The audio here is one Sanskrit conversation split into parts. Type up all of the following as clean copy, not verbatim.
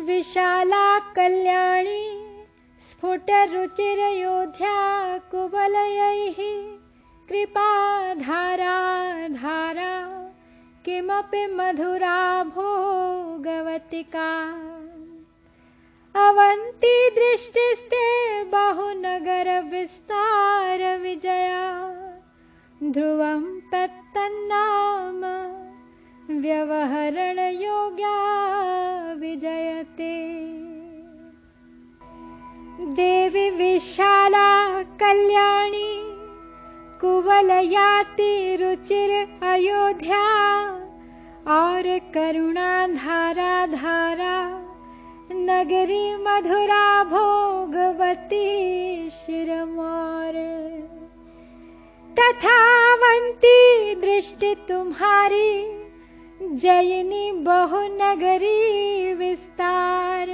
विशाला कल्याणी स्फुटरुचिरयोध्या कुवलयैः कृपाधारा धारा किमपि मधुरा भोगवतिका अवन्ती दृष्टिस्ते बहुनगर विस्तार विजया ध्रुवं तत्तन्नाम व्यवहरण योग्या विजयते। देवी विशाला कल्याणी कुवलयाति रुचिर अयोध्या और करुणा धारा धारा नगरी मधुरा भोगवती शिरमौर। तथावंती दृष्टि तुम्हारी जयनी बहुनगरी विस्तार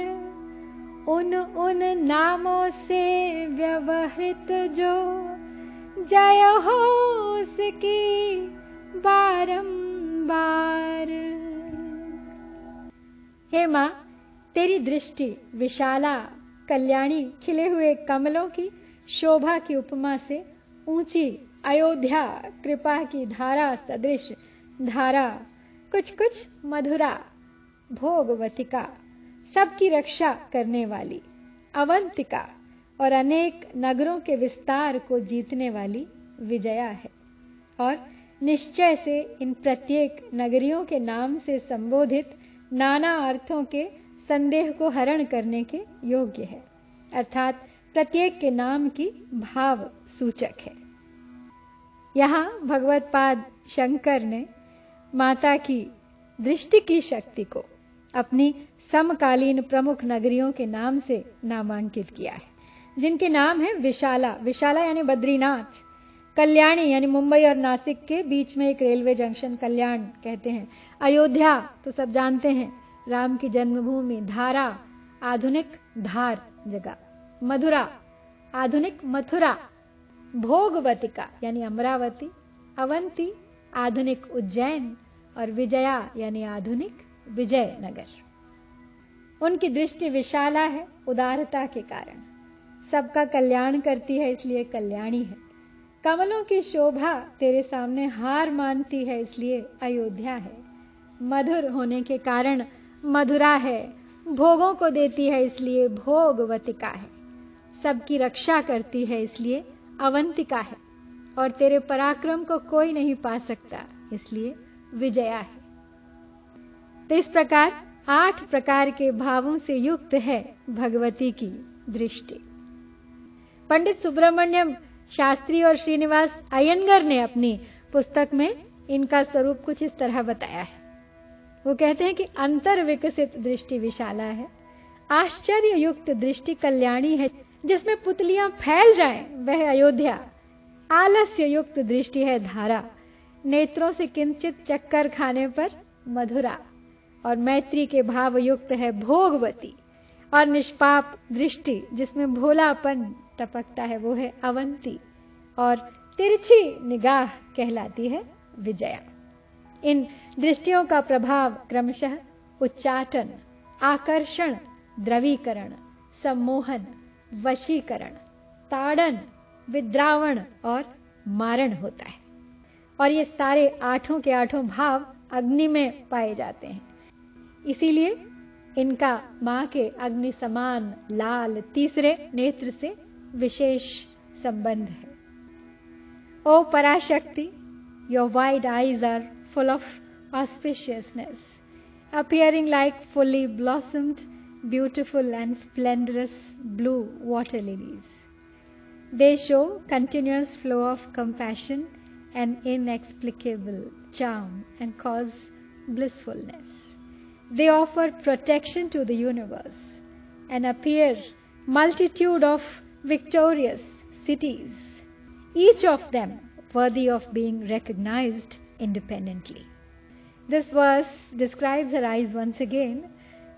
उन नामों से व्यवहृत जो जय हो उसकी बारंबार। हे मां, तेरी दृष्टि विशाला कल्याणी खिले हुए कमलों की शोभा की उपमा से ऊंची अयोध्या कृपा की धारा सदृश धारा कुछ कुछ मधुरा भोगवतिका सबकी रक्षा करने वाली अवंतिका और अनेक नगरों के विस्तार को जीतने वाली विजया है और निश्चय से इन प्रत्येक नगरियों के नाम से संबोधित नाना अर्थों के संदेह को हरण करने के योग्य है, अर्थात प्रत्येक के नाम की भाव सूचक है। यहाँ भगवत्पाद शंकर ने माता की दृष्टि की शक्ति को अपनी समकालीन प्रमुख नगरियों के नाम से नामांकित किया है, जिनके नाम है विशाला, विशाला यानी बद्रीनाथ, कल्याणी यानी मुंबई और नासिक के बीच में एक रेलवे जंक्शन कल्याण कहते हैं, अयोध्या तो सब जानते हैं राम की जन्मभूमि, धारा आधुनिक धार जगह, मधुरा आधुनिक मथुरा, भोगवतिका यानी अमरावती, अवंती आधुनिक उज्जैन और विजया यानी आधुनिक विजयनगर। उनकी दृष्टि विशाला है उदारता के कारण, सबका कल्याण करती है इसलिए कल्याणी है। कमलों की शोभा तेरे सामने हार मानती है इसलिए अयोध्या है। मधुर होने के कारण मधुरा है, भोगों को देती है इसलिए भोगवतिका है, सबकी रक्षा करती है इसलिए अवंतिका है और तेरे पराक्रम को कोई नहीं पा सकता इसलिए विजया है। तो इस प्रकार 8 प्रकार के भावों से युक्त है भगवती की दृष्टि। पंडित सुब्रमण्यम शास्त्री और श्रीनिवास अयंगर ने अपनी पुस्तक में इनका स्वरूप कुछ इस तरह बताया है। वो कहते हैं कि अंतर विकसित दृष्टि विशाला है, आश्चर्य युक्त दृष्टि कल्याणी है, जिसमें पुतलियां फैल जाएं वह अयोध्या, आलस्य युक्त दृष्टि है धारा, नेत्रों से किंचित चक्कर खाने पर मधुरा और मैत्री के भाव युक्त है भोगवती, और निष्पाप दृष्टि जिसमें भोलापन टपकता है वो है अवंती, और तिरछी निगाह कहलाती है विजया। इन दृष्टियों का प्रभाव क्रमशः उच्चाटन, आकर्षण, द्रवीकरण, सम्मोहन, वशीकरण, ताड़न, विद्रावण और मारण होता है, और ये सारे 8 के 8 भाव अग्नि में पाए जाते हैं। इसीलिए इनका मां के अग्नि समान लाल तीसरे नेत्र से विशेष संबंध है। ओ Parashakti, your wide eyes are full of auspiciousness, appearing like fully blossomed, beautiful and splendorous blue water lilies. They show continuous flow of compassion and inexplicable charm and cause blissfulness. They offer protection to the universe and appear multitude of victorious cities, each of them worthy of being recognized independently. This verse describes her eyes once again.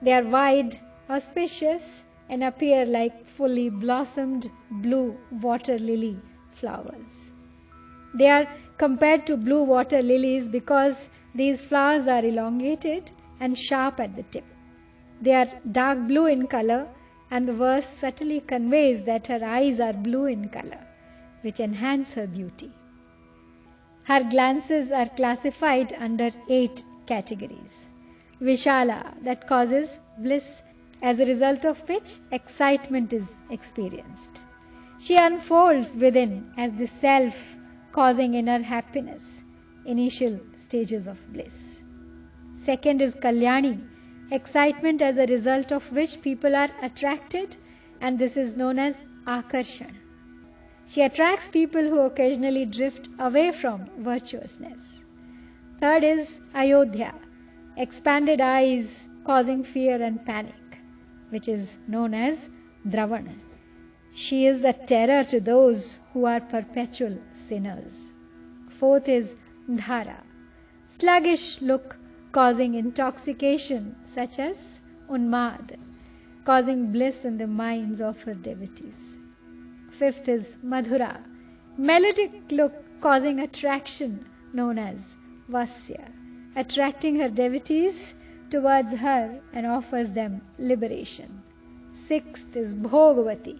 They are wide, auspicious, and appear like fully blossomed blue water lily flowers. They are compared to blue water lilies because these flowers are elongated and sharp at the tip. They are dark blue in color, and the verse subtly conveys that her eyes are blue in color, which enhance her beauty. Her glances are classified under 8 categories. Vishala, that causes bliss, as a result of which excitement is experienced. She unfolds within as the self, causing inner happiness, initial stages of bliss. Second is Kalyani, excitement as a result of which people are attracted, and this is known as Akarshan. She attracts people who occasionally drift away from virtuousness. Third is Ayodhya, expanded eyes causing fear and panic, which is known as Dravana. She is a terror to those who are perpetual sinners. Fourth is Dhara, sluggish look causing intoxication such as Unmad, causing bliss in the minds of her devotees. Fifth is Madhura, melodic look causing attraction known as Vasya, attracting her devotees towards her and offers them liberation. Sixth is Bhogavati,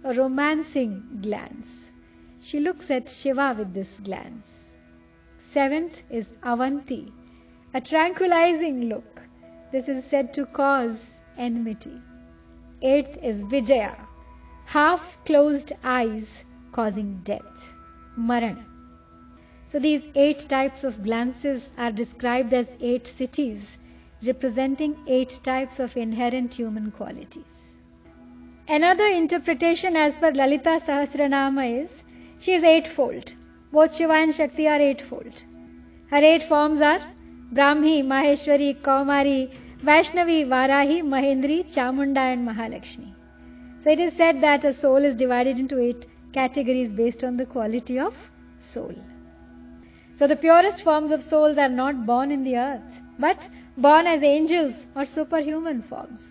a romancing glance. She looks at Shiva with this glance. Seventh is Avanti, a tranquilizing look. This is said to cause enmity. Eighth is Vijaya, half-closed eyes causing death, Marana. So these 8 types of glances are described as 8 cities, representing 8 types of inherent human qualities. Another interpretation as per Lalita Sahasranama is, she is 8-fold. Both Shiva and Shakti are 8-fold. Her 8 forms are Brahmi, Maheshwari, Kaumari, Vaishnavi, Varahi, Mahendri, Chamunda and Mahalakshmi. So it is said that a soul is divided into 8 categories based on the quality of soul. So the purest forms of souls are not born in the earth, but born as angels or superhuman forms.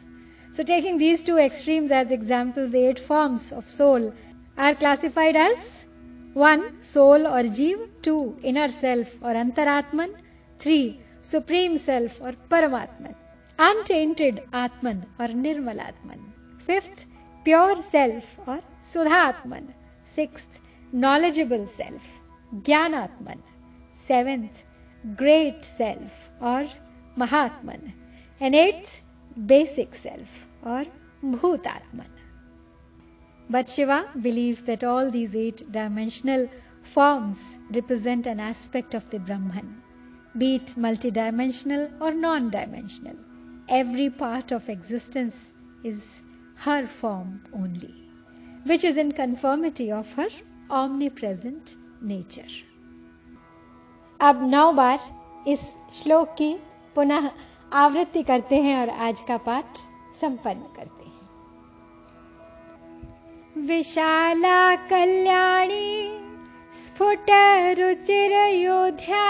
So taking these 2 extremes as examples, the 8 forms of soul are classified as 1. Soul or Jeev, 2. Inner self or Antaratman, 3. Supreme self or Paramatman, untainted Atman or Nirmalatman, 5th. Pure self or Sudhatman, 6th. Knowledgeable self, Jnanatman, 7th. Great self or Mahatman, and 8th. Basic self or Bhutatman. But Shiva believes that all these 8-dimensional forms represent an aspect of the Brahman, be it multidimensional or non-dimensional. Every part of existence is her form only, which is in conformity of her omnipresent nature. अब 9 बार इस श्लोक की पुनः आवृत्ति करते हैं और आज का पाठ संपन्न करते हैं। विशाला कल्याणी स्फुट रुचिर योध्या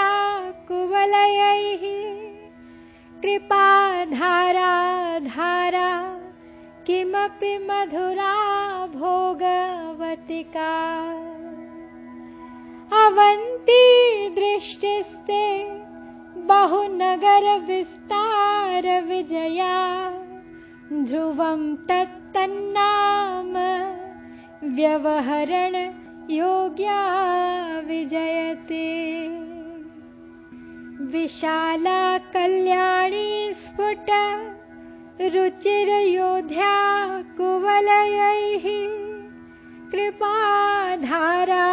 कुवलयैः कृपा धारा धारा किमपि मधुरा भोगवतिका अवन्ती दृष्टिस्ते बहुनगर विस्तार विजया ध्रुवं तत्तन्नाम व्यवहरण योग्या विजयते। विशाला कल्याणी स्फुट रुचिर योध्या कुवलयैः कृपा धारा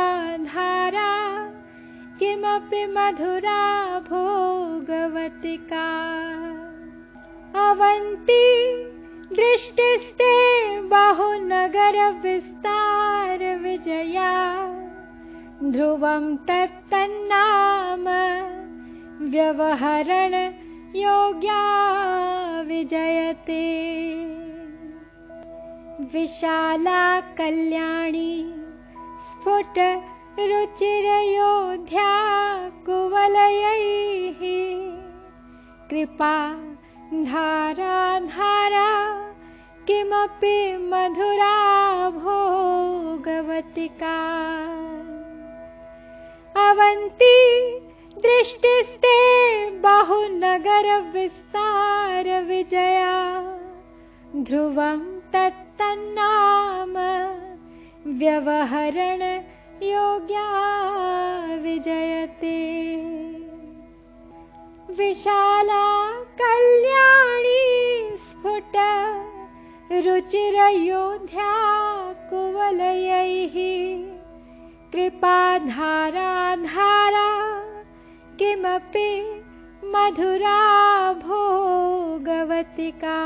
धारा किमपि मधुरा भोगवतिका अवन्ती दृष्टिस्ते बहुनगर विस्तार विजया ध्रुवं तत्तन्नाम व्यवहरण योग्या विजयते। विशाला कल्याणी स्फुट रुचिरयोध्या कुवलयैः कृपा धारा धारा किमपि मधुरा भोगवतिका अवन्ती दृष्टिस्ते बहुनगर विस्तार विजया ध्रुवं तत्तन्नाम व्यवहरण योग्या विजयते। विशाला कल्याणी स्फुट रुचिरयोध्या कुवलयैः कृपाधारा धारा किमपि मधुरा भोगवतिका।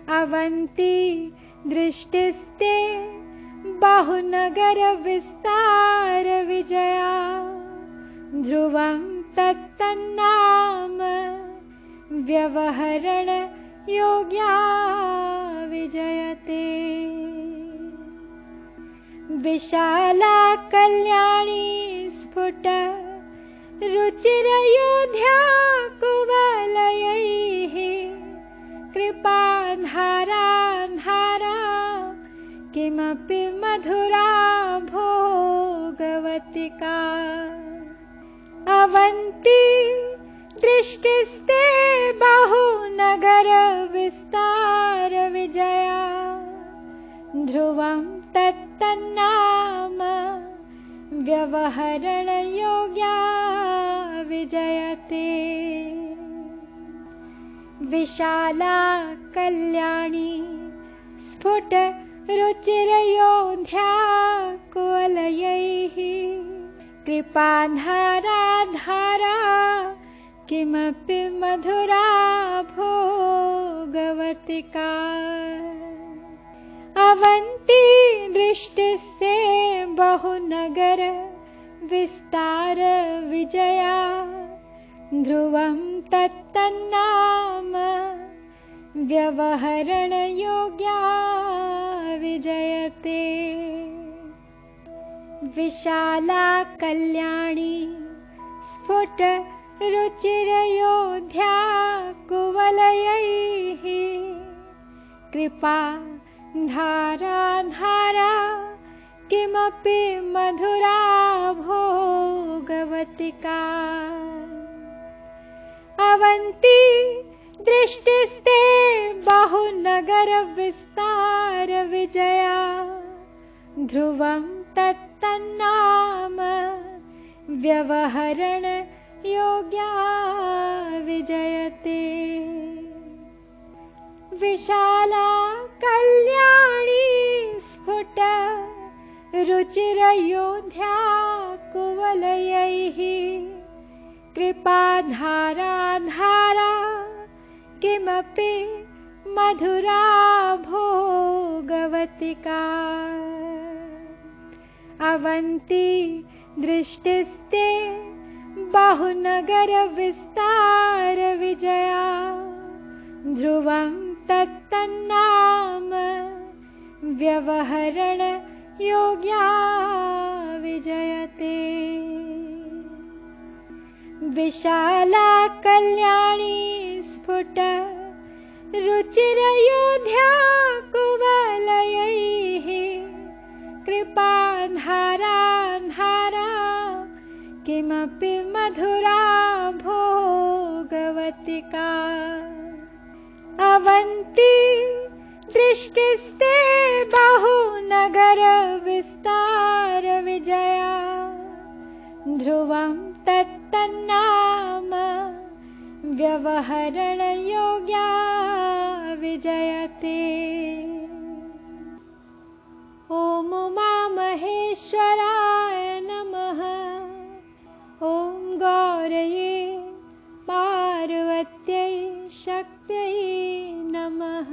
अवन्ती दृष्टिस्ते बहुनगर विस्तार विजया। ध्रुवं तत्तन्नाम व्यवहरण योग्या विजयते। विशाला कल्याणी स्फुट रुचिरयोध्या कुवलयैः कृपाधारा धारा किमपि मधुरा भोगवतिका। अवन्ती दृष्टिस्ते बहुनगर विस्तार विजया। ध्रुवं तत्तन्नाम व्यवहरण योग्या विजयते। विशाला कल्याणी स्फुट रुचिरयोध्या कुवलयैः कृपाधारा धारा किमपि मधुरा भोगवतिका। अवन्ती दृष्टिस्ते बहुनगर विस्तार विजया। ध्रुवं तत्तन्नाम व्यवहरण योग्या विजयते। विशाला कल्याणी स्फुट रुचिरयोध्या कुवलयैः कृपा धारा धारा किमपि मधुरा भोगवतिका। अवन्ती दृष्टिस्ते बहुनगर विस्तार विजया। ध्रुवं तत्तन्नाम व्यवहरण योग्या विजयते। विशाला कल्याणी स्फुट रुचिरयोध्या कुवलयैः कृपाधारा धारा किमपि मधुरा भोगवतिका। अवन्ती दृष्टिस्ते बहुनगर विस्तार विजया। ध्रुवं तत्तन्नाम व्यवहरण योग्या विजयते। विशाला कल्याणी स्फुट रुचिरयोध्या कुवलयैः कृपाधारा धारा किमपि मधुरा भोगवतिका। अवन्ती दृष्टिस्ते बहुनगर विस्तार विजया। ध्रुवं तत्तन्नाम व्यवहरण योग्या विजयते। ॐ उमामहेश्वराय नमः। ॐ गौरये पार्वत्यै शक्त्यै नमः।